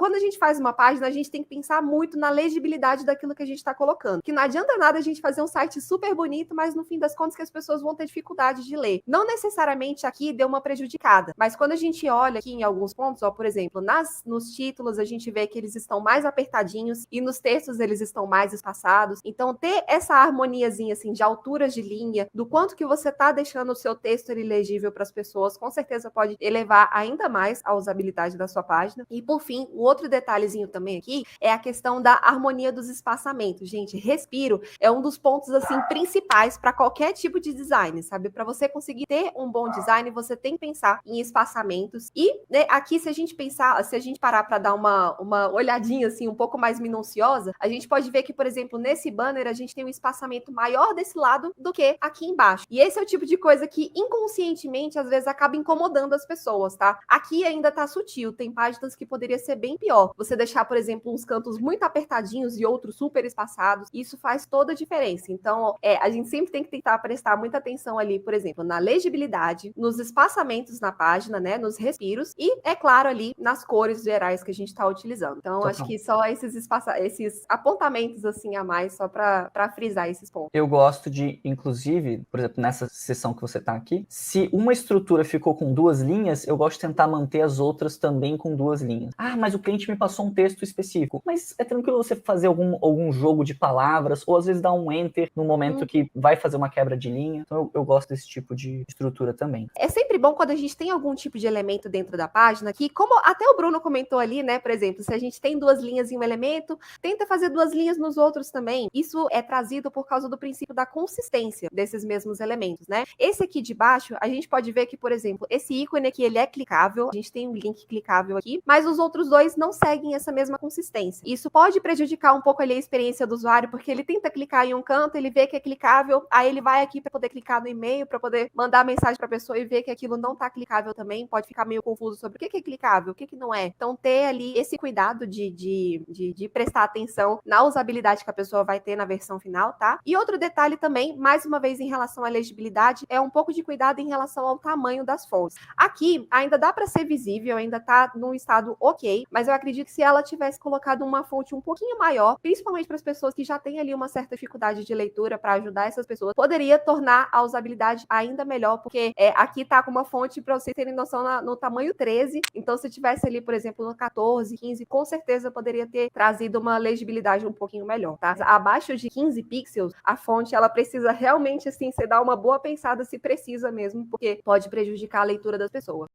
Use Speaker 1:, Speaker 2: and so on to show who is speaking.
Speaker 1: quando a gente faz uma página, a gente tem que pensar muito na legibilidade daquilo que a gente está colocando. Que não adianta nada a gente fazer um site super bonito, mas no fim das contas que as pessoas vão ter dificuldade de ler. Não necessariamente aqui deu uma prejudicada, mas quando a gente olha aqui em alguns pontos, ó, por exemplo, nos títulos a gente vê que eles estão mais apertadinhos e nos textos eles estão mais espaçados. Então, ter essa harmoniazinha assim de alturas de linha, do quanto que você tá deixando o seu texto legível para as pessoas, com certeza pode elevar ainda mais a usabilidade da sua página. E por fim, o outro detalhezinho também aqui é a questão da harmonia dos espaçamentos. Gente, respiro é um dos pontos assim principais para qualquer tipo de design, sabe? Para você conseguir ter um bom design, você tem que pensar em espaçamentos. E né, aqui, se a gente parar para dar uma olhadinha assim um pouco mais minuciosa, a gente pode ver que, por exemplo, nesse banner a gente tem um espaçamento maior desse lado do que aqui embaixo. E esse é o tipo de coisa que inconscientemente às vezes acaba incomodando as pessoas, tá? Aqui ainda tá sutil, tem páginas que poderia ser bem pior. Você deixar, por exemplo, uns cantos muito apertadinhos e outros super espaçados, isso faz toda a diferença. Então, a gente sempre tem que tentar prestar muita atenção ali, por exemplo, na legibilidade, nos espaçamentos na página, né, nos respiros e, é claro, ali nas cores gerais que a gente está utilizando. Então, acho que só esses apontamentos assim a mais, só para frisar esses pontos.
Speaker 2: Eu gosto de, inclusive, por exemplo, nessa seção que você está aqui, se uma estrutura ficou com 2 linhas, eu gosto de tentar manter as outras também com 2 linhas. Ah, mas o cliente me passou um texto específico. Mas é tranquilo você fazer algum jogo de palavras, ou às vezes dar um enter no momento que vai fazer uma quebra de linha. Então eu gosto desse tipo de estrutura também.
Speaker 1: É sempre bom quando a gente tem algum tipo de elemento dentro da página que, como até o Bruno comentou ali, né, por exemplo, se a gente tem 2 linhas em um elemento, tenta fazer 2 linhas nos outros também. Isso é trazido por causa do princípio da consistência desses mesmos elementos, né? Esse aqui de baixo, a gente pode ver que, por exemplo, esse ícone aqui, ele é clicável, a gente tem um link clicável aqui, mas os outros dois não seguem essa mesma consistência. Isso pode prejudicar um pouco ali a experiência do usuário, porque ele tenta clicar em um canto, ele vê que é clicável, aí ele vai aqui para poder clicar no e-mail, para poder mandar mensagem para a pessoa e ver que aquilo não está clicável também, pode ficar meio confuso sobre o que é clicável, o que não é. Então, ter ali esse cuidado de prestar atenção na usabilidade que a pessoa vai ter na versão final, tá? E outro detalhe também, mais uma vez em relação à legibilidade, é um pouco de cuidado em relação ao tamanho das fontes. Aqui, ainda dá para ser visível, ainda tá num estado ok, mas eu acredito que se ela tivesse colocado uma fonte um pouquinho maior, principalmente para as pessoas que já têm ali uma certa dificuldade de leitura, para ajudar essas pessoas, poderia tornar a usabilidade ainda melhor, porque aqui tá com uma fonte, para vocês terem noção, no tamanho 13, então se tivesse ali, por exemplo, no 14, 15, com certeza poderia ter trazido uma legibilidade um pouquinho melhor, tá? Abaixo de 15 pixels, a fonte, ela precisa realmente, assim, você dar uma boa pensada se precisa mesmo, porque pode prejudicar a leitura das pessoas.